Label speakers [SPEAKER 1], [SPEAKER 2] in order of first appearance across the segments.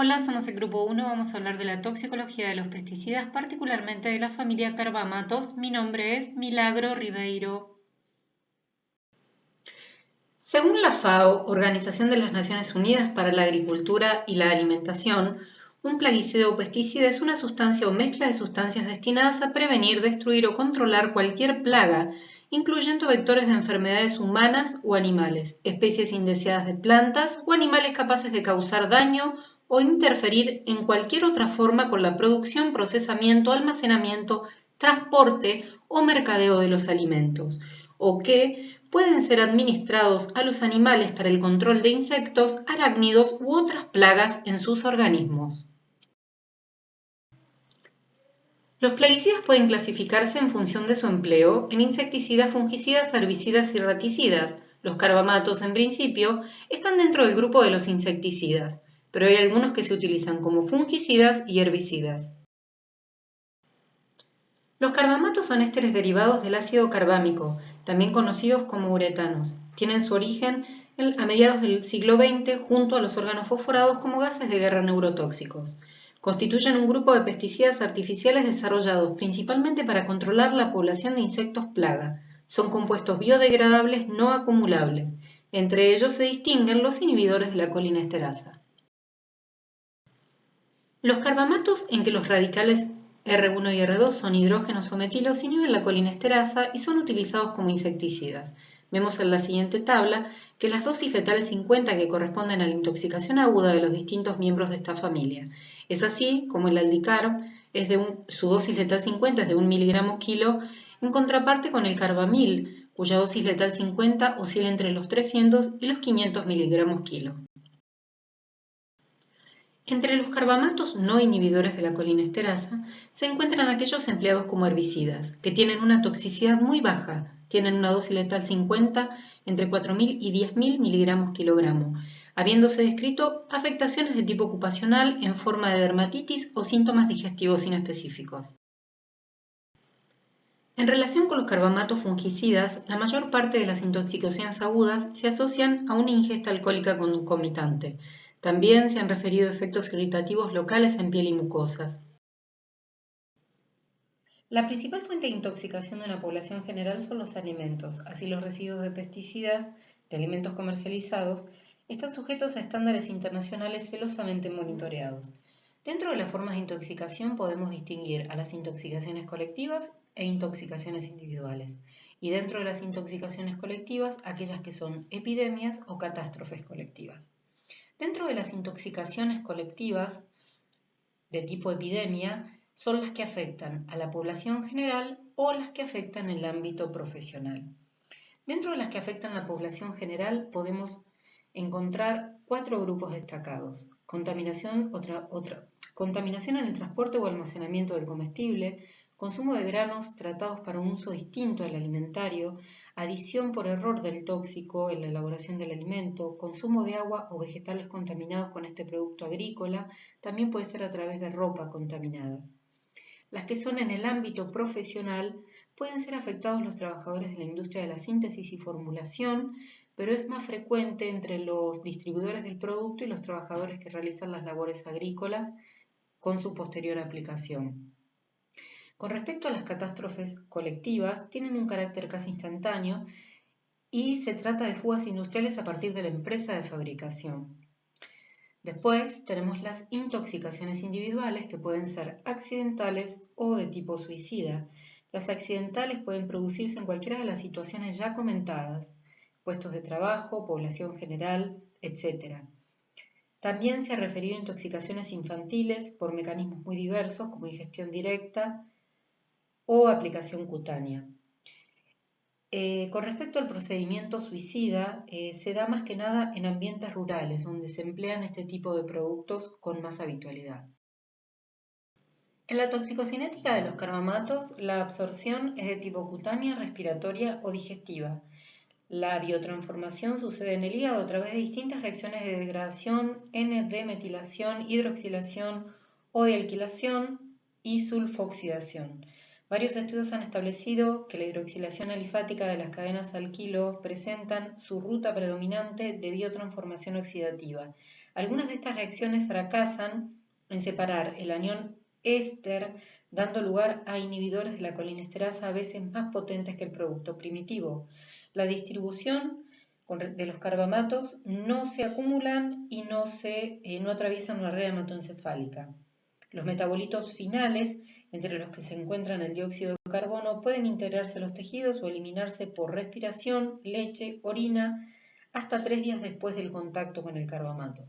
[SPEAKER 1] Hola, somos el grupo 1, vamos a hablar de la toxicología de los pesticidas, particularmente de la familia Carbamatos. Mi nombre es Milagro Ribeiro. Según la FAO, Organización de las Naciones Unidas para la Agricultura y la Alimentación, un plaguicida o pesticida es una sustancia o mezcla de sustancias destinadas a prevenir, destruir o controlar cualquier plaga, incluyendo vectores de enfermedades humanas o animales, especies indeseadas de plantas o animales capaces de causar daño o interferir en cualquier otra forma con la producción, procesamiento, almacenamiento, transporte o mercadeo de los alimentos, o que pueden ser administrados a los animales para el control de insectos, arácnidos u otras plagas en sus organismos. Los plaguicidas pueden clasificarse en función de su empleo en insecticidas, fungicidas, herbicidas y raticidas. Los carbamatos, en principio, están dentro del grupo de los insecticidas, pero hay algunos que se utilizan como fungicidas y herbicidas. Los carbamatos son ésteres derivados del ácido carbámico, también conocidos como uretanos. Tienen su origen a mediados del siglo XX junto a los órganos fosforados como gases de guerra neurotóxicos. Constituyen un grupo de pesticidas artificiales desarrollados principalmente para controlar la población de insectos plaga. Son compuestos biodegradables no acumulables. Entre ellos se distinguen los inhibidores de la colinesterasa. Los carbamatos, en que los radicales R1 y R2 son hidrógenos o metilos, inhiben la colinesterasa y son utilizados como insecticidas. Vemos en la siguiente tabla que las dosis letales 50 que corresponden a la intoxicación aguda de los distintos miembros de esta familia. Es así como el aldicarb su dosis letal 50 es de 1 miligramo kilo, en contraparte con el carbamil, cuya dosis letal 50 oscila entre los 300 y los 500 miligramos kilo. Entre los carbamatos no inhibidores de la colinesterasa se encuentran aquellos empleados como herbicidas, que tienen una toxicidad muy baja, tienen una dosis letal 50 entre 4.000 y 10.000 miligramos kilogramo, habiéndose descrito afectaciones de tipo ocupacional en forma de dermatitis o síntomas digestivos inespecíficos. En relación con los carbamatos fungicidas, la mayor parte de las intoxicaciones agudas se asocian a una ingesta alcohólica concomitante. También se han referido efectos irritativos locales en piel y mucosas. La principal fuente de intoxicación de una población general son los alimentos, así los residuos de pesticidas de alimentos comercializados están sujetos a estándares internacionales celosamente monitoreados. Dentro de las formas de intoxicación podemos distinguir a las intoxicaciones colectivas e intoxicaciones individuales, y dentro de las intoxicaciones colectivas aquellas que son epidemias o catástrofes colectivas. Dentro de las intoxicaciones colectivas de tipo epidemia son las que afectan a la población general o las que afectan el ámbito profesional. Dentro de las que afectan a la población general podemos encontrar 4 grupos destacados: contaminación en el transporte o almacenamiento del comestible, consumo de granos tratados para un uso distinto al alimentario, adición por error del tóxico en la elaboración del alimento, consumo de agua o vegetales contaminados con este producto agrícola, también puede ser a través de ropa contaminada. Las que son en el ámbito profesional pueden ser afectados los trabajadores de la industria de la síntesis y formulación, pero es más frecuente entre los distribuidores del producto y los trabajadores que realizan las labores agrícolas con su posterior aplicación. Con respecto a las catástrofes colectivas, tienen un carácter casi instantáneo y se trata de fugas industriales a partir de la empresa de fabricación. Después tenemos las intoxicaciones individuales, que pueden ser accidentales o de tipo suicida. Las accidentales pueden producirse en cualquiera de las situaciones ya comentadas: puestos de trabajo, población general, etc. También se ha referido a intoxicaciones infantiles por mecanismos muy diversos como ingestión directa o aplicación cutánea. Con respecto al procedimiento suicida, se da más que nada en ambientes rurales, donde se emplean este tipo de productos con más habitualidad. En la toxicocinética de los carbamatos, la absorción es de tipo cutánea, respiratoria o digestiva. La biotransformación sucede en el hígado a través de distintas reacciones de degradación, N-D-metilación, hidroxilación o de alquilación y sulfoxidación. Varios estudios han establecido que la hidroxilación alifática de las cadenas alquilo presentan su ruta predominante de biotransformación oxidativa. Algunas de estas reacciones fracasan en separar el anión éster, dando lugar a inhibidores de la colinesterasa a veces más potentes que el producto primitivo. La distribución de los carbamatos no se acumulan y no atraviesan la red hematoencefálica. Los metabolitos finales, entre los que se encuentran el dióxido de carbono, pueden integrarse a los tejidos o eliminarse por respiración, leche, orina, hasta 3 días después del contacto con el carbamato.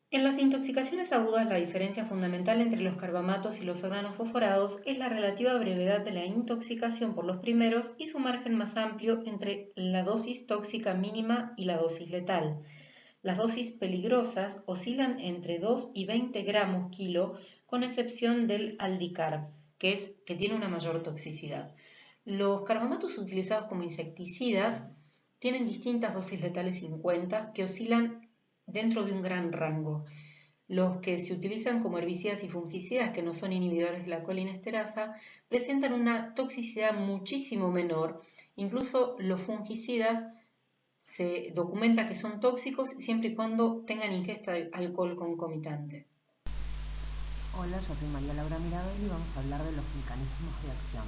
[SPEAKER 1] En las intoxicaciones agudas, la diferencia fundamental entre los carbamatos y los organofosforados es la relativa brevedad de la intoxicación por los primeros y su margen más amplio entre la dosis tóxica mínima y la dosis letal. Las dosis peligrosas oscilan entre 2 y 20 gramos kilo, con excepción del aldicarb, que tiene una mayor toxicidad. Los carbamatos utilizados como insecticidas tienen distintas dosis letales 50 que oscilan dentro de un gran rango. Los que se utilizan como herbicidas y fungicidas, que no son inhibidores de la colinesterasa, presentan una toxicidad muchísimo menor. Incluso los fungicidas se documenta que son tóxicos siempre y cuando tengan ingesta de alcohol concomitante.
[SPEAKER 2] Hola, yo soy María Laura Mirabel y vamos a hablar de los mecanismos de acción.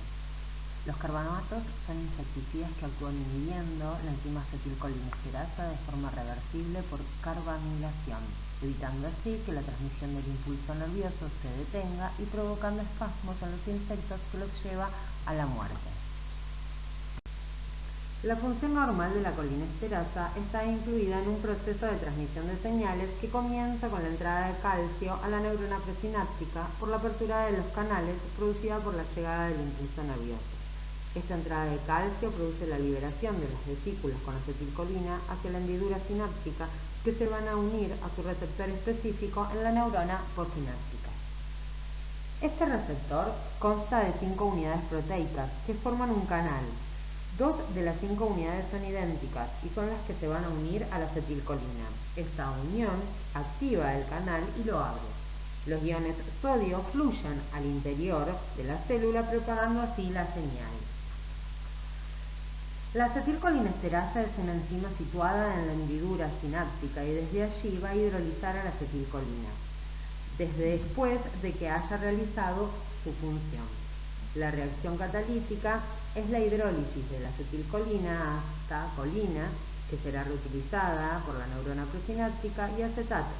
[SPEAKER 2] Los carbamatos son insecticidas que actúan inhibiendo la enzima acetilcolinesterasa de forma reversible por carbamilación, evitando así que la transmisión del impulso nervioso se detenga y provocando espasmos en los insectos que los lleva a la muerte. La función normal de la colinesterasa está incluida en un proceso de transmisión de señales que comienza con la entrada de calcio a la neurona presináptica por la apertura de los canales producida por la llegada del impulso nervioso. Esta entrada de calcio produce la liberación de las vesículas con acetilcolina hacia la hendidura sináptica, que se van a unir a su receptor específico en la neurona postsináptica. Este receptor consta de 5 unidades proteicas que forman un canal. 2 de las 5 unidades son idénticas y son las que se van a unir a la acetilcolina. Esta unión activa el canal y lo abre. Los iones sodio fluyen al interior de la célula, propagando así la señal. La acetilcolinesterasa es una enzima situada en la hendidura sináptica y desde allí va a hidrolizar a la acetilcolina, desde después de que haya realizado su función. La reacción catalítica es la hidrólisis de la acetilcolina hasta colina, que será reutilizada por la neurona presináptica, y acetato.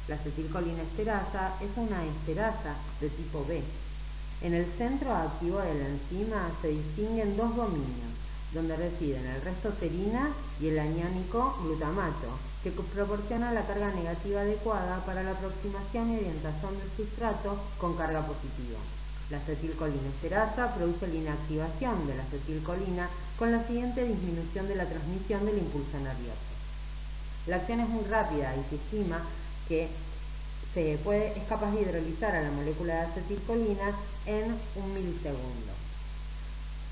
[SPEAKER 2] La acetilcolinesterasa es una esterasa de tipo B. En el centro activo de la enzima se distinguen 2 dominios, donde residen el restoserina y el aniónico glutamato, que proporciona la carga negativa adecuada para la aproximación y orientación del sustrato con carga positiva. La acetilcolinesterasa produce la inactivación de la acetilcolina con la siguiente disminución de la transmisión del impulso nervioso. La acción es muy rápida y se estima que es capaz de hidrolizar a la molécula de acetilcolina en 1 milisegundo.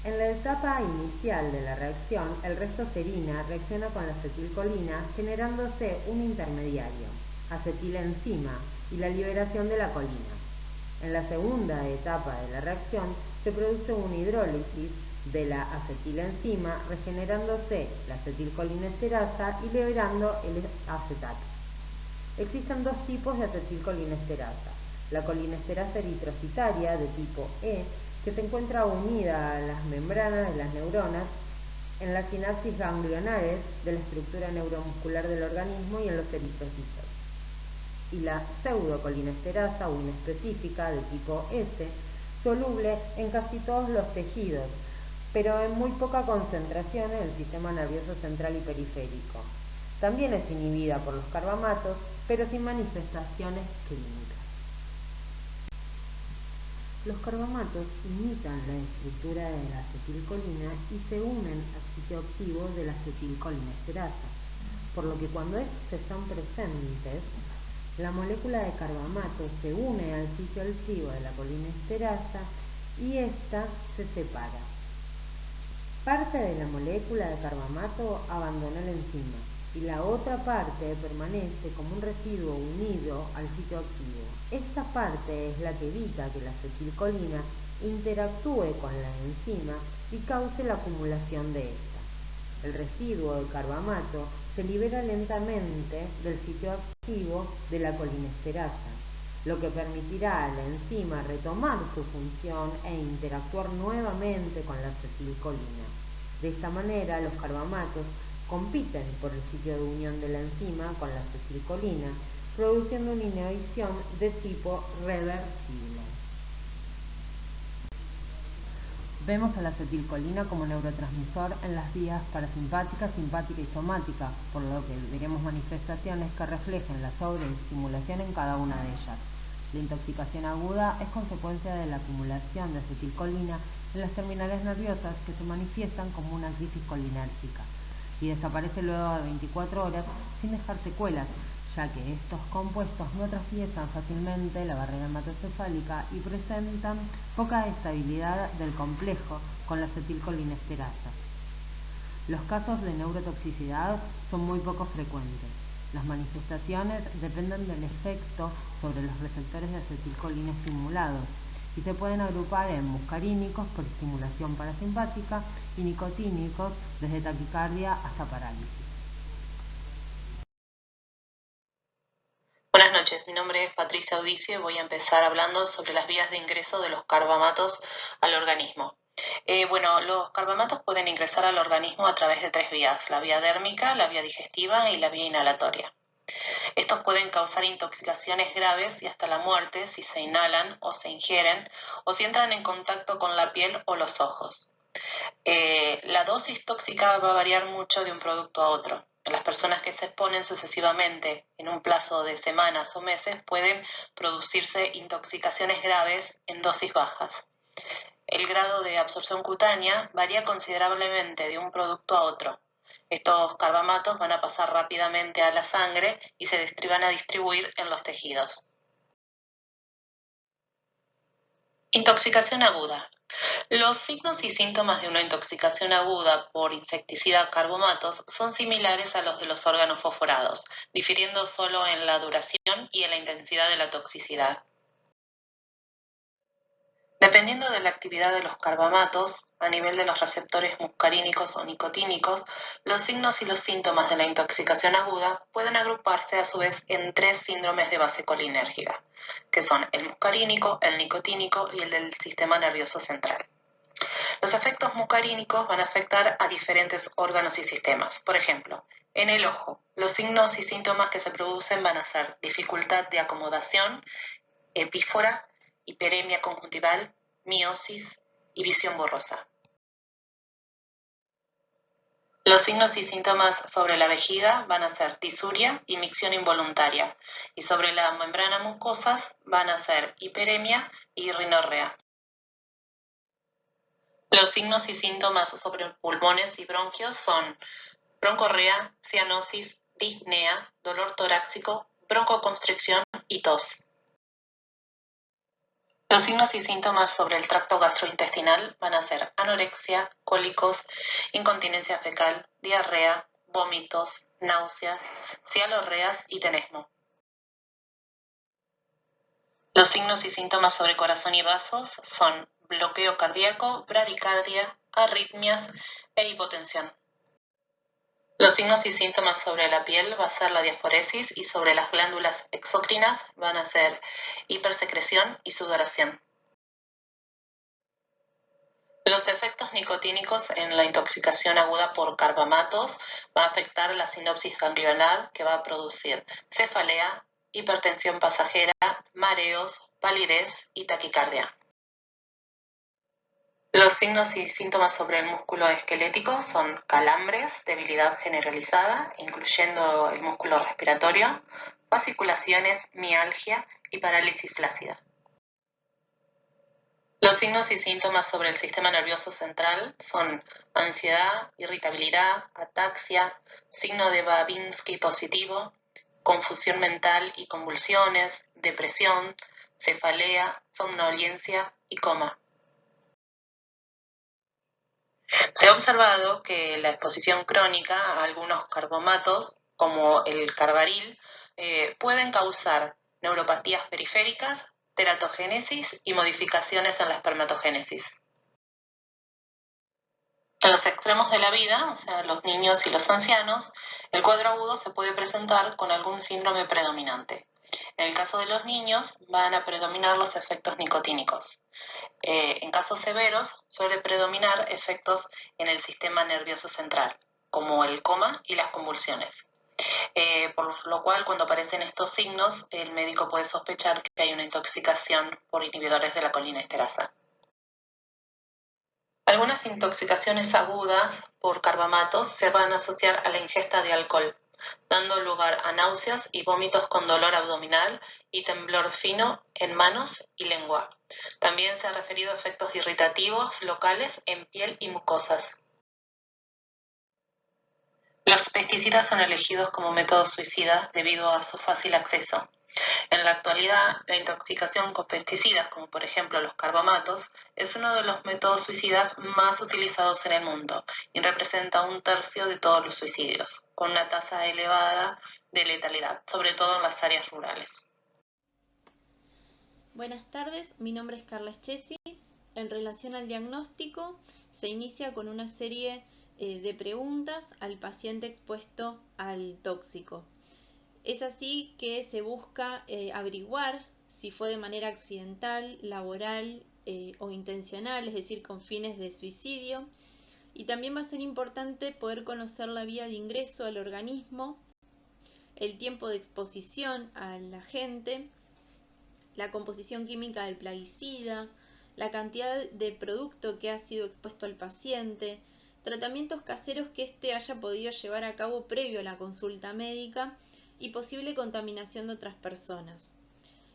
[SPEAKER 2] En la etapa inicial de la reacción, el restoserina reacciona con la acetilcolina generándose un intermediario, acetilenzima, y la liberación de la colina. En la segunda etapa de la reacción se produce una hidrólisis de la acetilenzima, regenerándose la acetilcolinesterasa y liberando el acetato. Existen 2 tipos de acetilcolinesterasa: la colinesterasa eritrocitaria de tipo E, que se encuentra unida a las membranas de las neuronas, en las sinapsis ganglionares de la estructura neuromuscular del organismo y en los eritrocitos, y la pseudocolinesterasa o inespecífica de tipo S, soluble en casi todos los tejidos, pero en muy poca concentración en el sistema nervioso central y periférico. También es inhibida por los carbamatos, pero sin manifestaciones clínicas. Los carbamatos imitan la estructura de la acetilcolina y se unen al sitio activo de la acetilcolinesterasa, por lo que cuando estos están presentes, la molécula de carbamato se une al sitio activo de la colinesterasa y ésta se separa. Parte de la molécula de carbamato abandona la enzima y la otra parte permanece como un residuo unido al sitio activo. Esta parte es la que evita que la acetilcolina interactúe con la enzima y cause la acumulación de esta. El residuo de carbamato se libera lentamente del sitio activo de la colinesterasa, lo que permitirá a la enzima retomar su función e interactuar nuevamente con la acetilcolina. De esta manera, los carbamatos compiten por el sitio de unión de la enzima con la acetilcolina, produciendo una inhibición de tipo reversible. Vemos a la acetilcolina como neurotransmisor en las vías parasimpática, simpática y somática, por lo que veremos manifestaciones que reflejen la sobreestimulación en cada una de ellas. La intoxicación aguda es consecuencia de la acumulación de acetilcolina en las terminales nerviosas que se manifiestan como una crisis colinérgica y desaparece luego de 24 horas sin dejar secuelas, ya que estos compuestos no atraviesan fácilmente la barrera hematocefálica y presentan poca estabilidad del complejo con la acetilcolinesterasa. Los casos de neurotoxicidad son muy poco frecuentes. Las manifestaciones dependen del efecto sobre los receptores de acetilcolina estimulados y se pueden agrupar en muscarínicos por estimulación parasimpática y nicotínicos desde taquicardia hasta parálisis.
[SPEAKER 3] Buenas noches, mi nombre es Patricia Audicio y voy a empezar hablando sobre las vías de ingreso de los carbamatos al organismo. Los carbamatos pueden ingresar al organismo a través de 3 vías, la vía dérmica, la vía digestiva y la vía inhalatoria. Estos pueden causar intoxicaciones graves y hasta la muerte si se inhalan o se ingieren o si entran en contacto con la piel o los ojos. La dosis tóxica va a variar mucho de un producto a otro. Las personas que se exponen sucesivamente en un plazo de semanas o meses pueden producirse intoxicaciones graves en dosis bajas. El grado de absorción cutánea varía considerablemente de un producto a otro. Estos carbamatos van a pasar rápidamente a la sangre y se van a distribuir en los tejidos. Intoxicación aguda. Los signos y síntomas de una intoxicación aguda por insecticida carbamatos son similares a los de los órganos fosforados, difiriendo solo en la duración y en la intensidad de la toxicidad. Dependiendo de la actividad de los carbamatos, a nivel de los receptores muscarínicos o nicotínicos, los signos y los síntomas de la intoxicación aguda pueden agruparse a su vez en 3 síndromes de base colinérgica, que son el muscarínico, el nicotínico y el del sistema nervioso central. Los efectos muscarínicos van a afectar a diferentes órganos y sistemas. Por ejemplo, en el ojo, los signos y síntomas que se producen van a ser dificultad de acomodación, epífora, hiperemia conjuntival, miosis y visión borrosa. Los signos y síntomas sobre la vejiga van a ser tisuria y micción involuntaria, y sobre la membrana mucosas van a ser hiperemia y rinorrea. Los signos y síntomas sobre pulmones y bronquios son broncorrea, cianosis, disnea, dolor torácico, broncoconstricción y tos. Los signos y síntomas sobre el tracto gastrointestinal van a ser anorexia, cólicos, incontinencia fecal, diarrea, vómitos, náuseas, cialorreas y tenesmo. Los signos y síntomas sobre corazón y vasos son bloqueo cardíaco, bradicardia, arritmias e hipotensión. Los signos y síntomas sobre la piel va a ser la diaforesis y sobre las glándulas exócrinas van a ser hipersecreción y sudoración. Los efectos nicotínicos en la intoxicación aguda por carbamatos va a afectar la sinapsis ganglionar, que va a producir cefalea, hipertensión pasajera, mareos, palidez y taquicardia. Los signos y síntomas sobre el músculo esquelético son calambres, debilidad generalizada, incluyendo el músculo respiratorio, fasciculaciones, mialgia y parálisis flácida. Los signos y síntomas sobre el sistema nervioso central son ansiedad, irritabilidad, ataxia, signo de Babinski positivo, confusión mental y convulsiones, depresión, cefalea, somnolencia y coma. Se ha observado que la exposición crónica a algunos carbamatos, como el carbaril, pueden causar neuropatías periféricas, teratogénesis y modificaciones en la espermatogénesis. En los extremos de la vida, o sea, los niños y los ancianos, el cuadro agudo se puede presentar con algún síndrome predominante. En el caso de los niños, van a predominar los efectos nicotínicos. En casos severos, suele predominar efectos en el sistema nervioso central, como el coma y las convulsiones. Por lo cual, cuando aparecen estos signos, el médico puede sospechar que hay una intoxicación por inhibidores de la colinesterasa. Algunas intoxicaciones agudas por carbamatos se van a asociar a la ingesta de alcohol, dando lugar a náuseas y vómitos con dolor abdominal y temblor fino en manos y lengua. También se han referido a efectos irritativos locales en piel y mucosas. Los pesticidas son elegidos como método suicida debido a su fácil acceso. En la actualidad, la intoxicación con pesticidas, como por ejemplo los carbamatos, es uno de los métodos suicidas más utilizados en el mundo y representa 1/3 de todos los suicidios, con una tasa elevada de letalidad, sobre todo en las áreas rurales.
[SPEAKER 4] Buenas tardes, mi nombre es Carla Chesi. En relación al diagnóstico, se inicia con una serie de preguntas al paciente expuesto al tóxico. Es así que se busca averiguar si fue de manera accidental, laboral o intencional, es decir, con fines de suicidio. Y también va a ser importante poder conocer la vía de ingreso al organismo, el tiempo de exposición al agente, la composición química del plaguicida, la cantidad de producto que ha sido expuesto al paciente, tratamientos caseros que éste haya podido llevar a cabo previo a la consulta médica y posible contaminación de otras personas.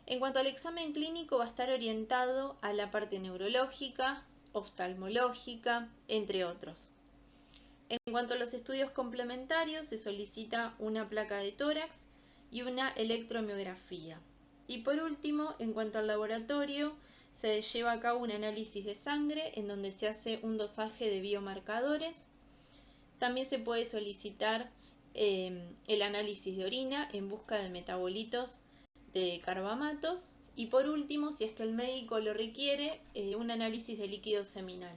[SPEAKER 4] En cuanto al examen clínico, va a estar orientado a la parte neurológica, oftalmológica, entre otros. En cuanto a los estudios complementarios, se solicita una placa de tórax y una electromiografía. Y por último, en cuanto al laboratorio, se lleva a cabo un análisis de sangre en donde se hace un dosaje de biomarcadores. También se puede solicitar el análisis de orina en busca de metabolitos de carbamatos. Y por último, si es que el médico lo requiere, un análisis de líquido seminal.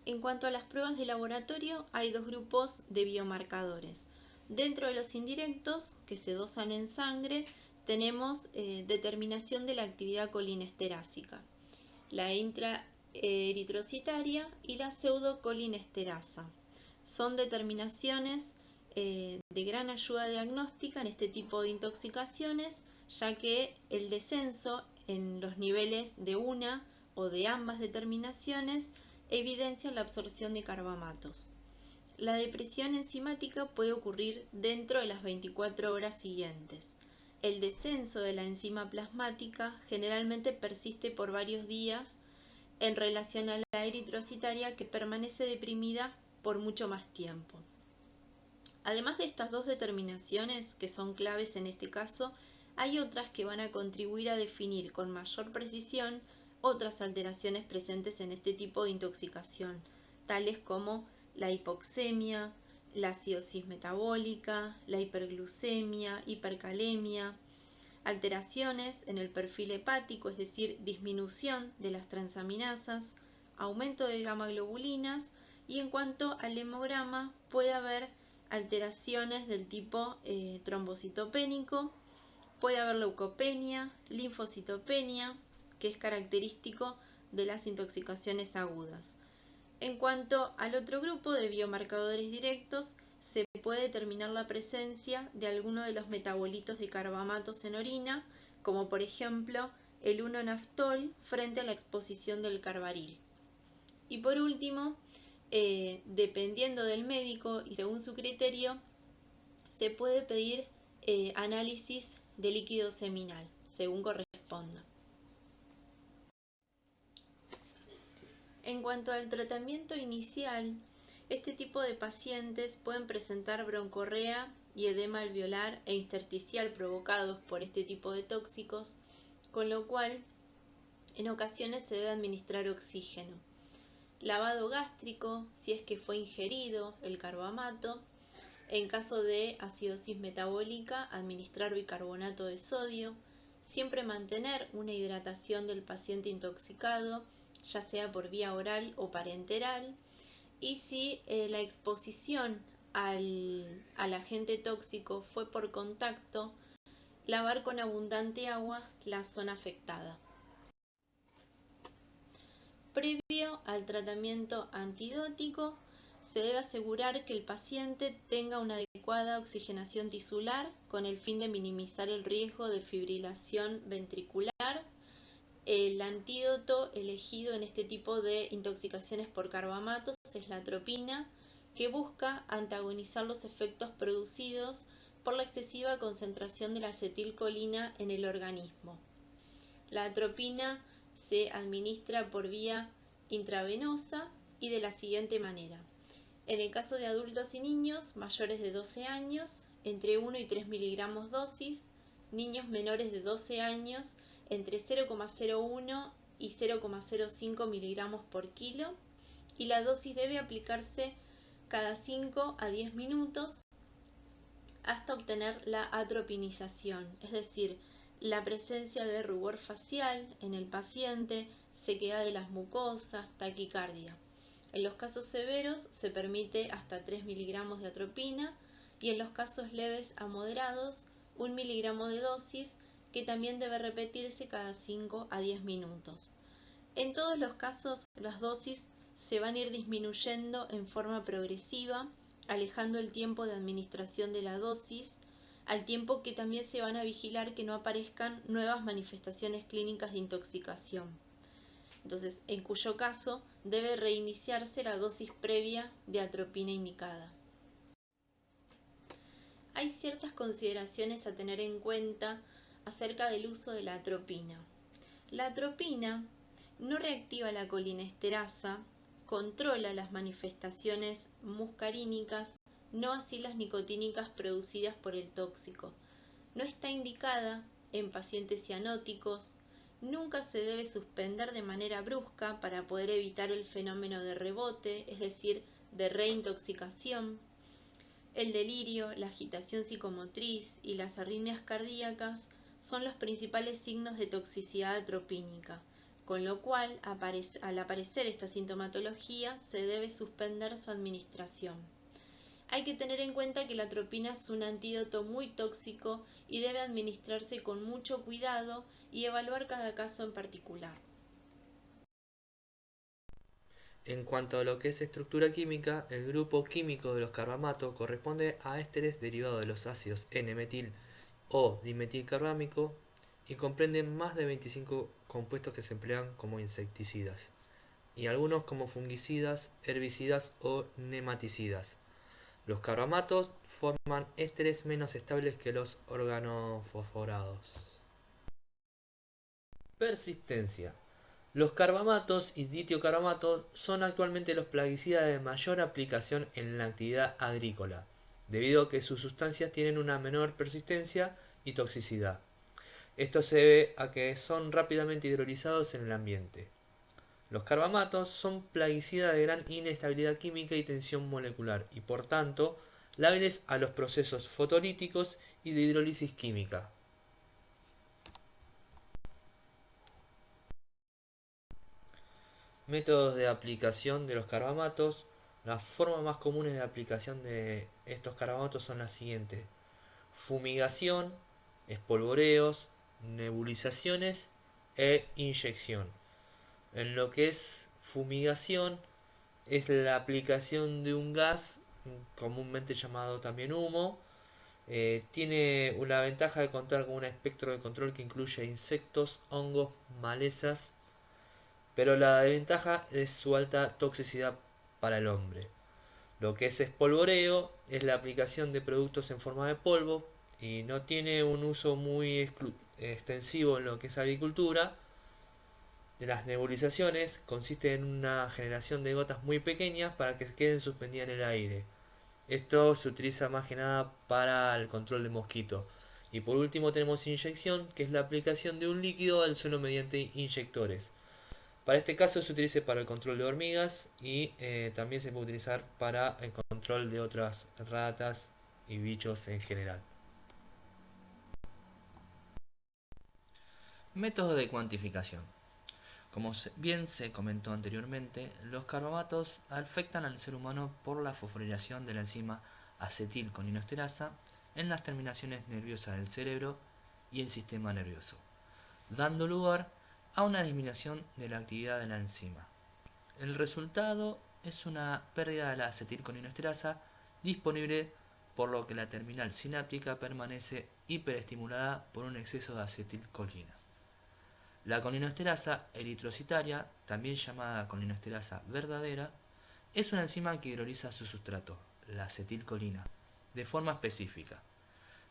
[SPEAKER 4] En cuanto a las pruebas de laboratorio, hay 2 grupos de biomarcadores. Dentro de los indirectos, que se dosan en sangre, tenemos determinación de la actividad colinesterásica, la intraeritrocitaria y la pseudocolinesterasa. Son determinaciones de gran ayuda diagnóstica en este tipo de intoxicaciones, ya que el descenso en los niveles de una o de ambas determinaciones evidencia la absorción de carbamatos. La depresión enzimática puede ocurrir dentro de las 24 horas siguientes. El descenso de la enzima plasmática generalmente persiste por varios días en relación a la eritrocitaria, que permanece deprimida por mucho más tiempo. Además de estas 2 determinaciones, que son claves en este caso, hay otras que van a contribuir a definir con mayor precisión otras alteraciones presentes en este tipo de intoxicación, tales como la hipoxemia, la acidosis metabólica, la hiperglucemia, hipercalemia, alteraciones en el perfil hepático, es decir, disminución de las transaminasas, aumento de gamma-globulinas, y en cuanto al hemograma puede haber alteraciones del tipo trombocitopénico, puede haber leucopenia, linfocitopenia, que es característico de las intoxicaciones agudas. En cuanto al otro grupo de biomarcadores directos, se puede determinar la presencia de alguno de los metabolitos de carbamatos en orina, como por ejemplo el 1-naftol frente a la exposición del carbaril. Y por último, dependiendo del médico y según su criterio, se puede pedir análisis de líquido seminal, según corresponda. En cuanto al tratamiento inicial, este tipo de pacientes pueden presentar broncorrea y edema alveolar e intersticial provocados por este tipo de tóxicos, con lo cual en ocasiones se debe administrar oxígeno. Lavado gástrico, si es que fue ingerido el carbamato. En caso de acidosis metabólica, administrar bicarbonato de sodio. Siempre mantener una hidratación del paciente intoxicado ya sea por vía oral o parenteral, y si la exposición al agente tóxico fue por contacto, lavar con abundante agua la zona afectada. Previo al tratamiento antidótico, se debe asegurar que el paciente tenga una adecuada oxigenación tisular con el fin de minimizar el riesgo de fibrilación ventricular. El antídoto elegido en este tipo de intoxicaciones por carbamatos es la atropina, que busca antagonizar los efectos producidos por la excesiva concentración de la acetilcolina en el organismo. La atropina se administra por vía intravenosa y de la siguiente manera. En el caso de adultos y niños mayores de 12 años, entre 1 y 3 miligramos dosis, niños menores de 12 años, entre 0,01 y 0,05 miligramos por kilo, y la dosis debe aplicarse cada 5 a 10 minutos hasta obtener la atropinización, es decir, la presencia de rubor facial en el paciente, sequedad de las mucosas, taquicardia. En los casos severos se permite hasta 3 miligramos de atropina y en los casos leves a moderados 1 miligramo de dosis, que también debe repetirse cada 5 a 10 minutos. En todos los casos, las dosis se van a ir disminuyendo en forma progresiva, alejando el tiempo de administración de la dosis, al tiempo que también se van a vigilar que no aparezcan nuevas manifestaciones clínicas de intoxicación. Entonces, en cuyo caso debe reiniciarse la dosis previa de atropina indicada. Hay ciertas consideraciones a tener en cuenta acerca del uso de la atropina. La atropina no reactiva la colinesterasa, controla las manifestaciones muscarínicas, no así las nicotínicas producidas por el tóxico. No está indicada en pacientes cianóticos, nunca se debe suspender de manera brusca para poder evitar el fenómeno de rebote, es decir, de reintoxicación. El delirio, la agitación psicomotriz y las arritmias cardíacas son los principales signos de toxicidad atropínica, con lo cual, al aparecer esta sintomatología, se debe suspender su administración. Hay que tener en cuenta que la atropina es un antídoto muy tóxico y debe administrarse con mucho cuidado y evaluar cada caso en particular.
[SPEAKER 5] En cuanto a lo que es estructura química, el grupo químico de los carbamatos corresponde a ésteres derivados de los ácidos N-metil o dimetilcarbámico y comprende más de 25 compuestos que se emplean como insecticidas y algunos como fungicidas, herbicidas o nematicidas. Los carbamatos forman ésteres menos estables que los organofosforados. Persistencia. Los carbamatos y ditiocarbamatos son actualmente los plaguicidas de mayor aplicación en la actividad agrícola, debido a que sus sustancias tienen una menor persistencia y toxicidad. Esto se debe a que son rápidamente hidrolizados en el ambiente. Los carbamatos son plaguicidas de gran inestabilidad química y tensión molecular y por tanto lábiles a los procesos fotolíticos y de hidrólisis química. Métodos de aplicación de los carbamatos. Las formas más comunes de aplicación de estos carbamatos son las siguientes: fumigación, espolvoreos, nebulizaciones e inyección. En lo que es fumigación, es la aplicación de un gas, comúnmente llamado también humo. Tiene una ventaja de contar con un espectro de control que incluye insectos, hongos, malezas, pero la desventaja es su alta toxicidad para el hombre. Lo que es espolvoreo es la aplicación de productos en forma de polvo y no tiene un uso muy extensivo en lo que es agricultura. De las nebulizaciones consiste en una generación de gotas muy pequeñas para que se queden suspendidas en el aire. Esto se utiliza más que nada para el control de mosquitos. Y por último tenemos inyección, que es la aplicación de un líquido al suelo mediante inyectores. Para este caso se utiliza para el control de hormigas y también se puede utilizar para el control de otras ratas y bichos en general. Métodos de cuantificación. Como bien se comentó anteriormente, los carbamatos afectan al ser humano por la fosforilación de la enzima acetilcolinoesterasa en las terminaciones nerviosas del cerebro y el sistema nervioso, dando lugar a una disminución de la actividad de la enzima. El resultado es una pérdida de la acetilcolinoesterasa disponible, por lo que la terminal sináptica permanece hiperestimulada por un exceso de acetilcolina. La colinoesterasa eritrocitaria, también llamada colinoesterasa verdadera, es una enzima que hidroliza su sustrato, la acetilcolina, de forma específica.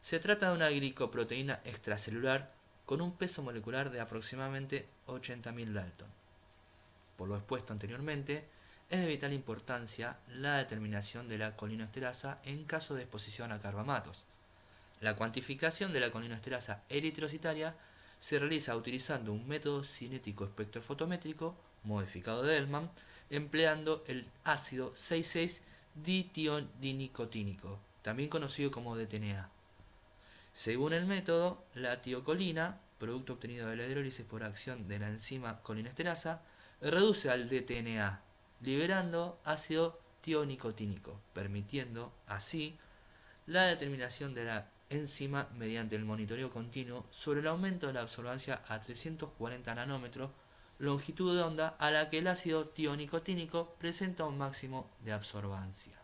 [SPEAKER 5] Se trata de una glicoproteína extracelular con un peso molecular de aproximadamente 80.000 Dalton. Por lo expuesto anteriormente, es de vital importancia la determinación de la colinoesterasa en caso de exposición a carbamatos. La cuantificación de la colinoesterasa eritrocitaria se realiza utilizando un método cinético espectrofotométrico modificado de Hellman, empleando el ácido 6,6-ditionicotínico, también conocido como DTNA. Según el método, la tiocolina, producto obtenido de la hidrólisis por acción de la enzima colinesterasa, reduce al DTNA, liberando ácido tionicotínico, permitiendo así la determinación de la enzima mediante el monitoreo continuo sobre el aumento de la absorbancia a 340 nanómetros, longitud de onda a la que el ácido tionicotínico presenta un máximo de absorbancia.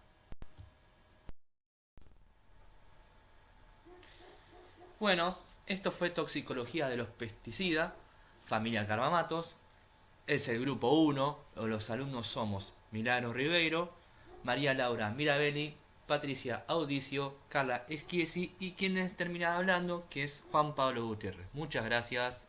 [SPEAKER 5] Bueno, esto fue toxicología de los pesticidas, familia carbamatos. Es el grupo 1, los alumnos somos Milagros Ribeiro, María Laura Mirabelli, Patricia Audicio, Carla Esquiesi y quien les termina hablando, que es Juan Pablo Gutiérrez. Muchas gracias.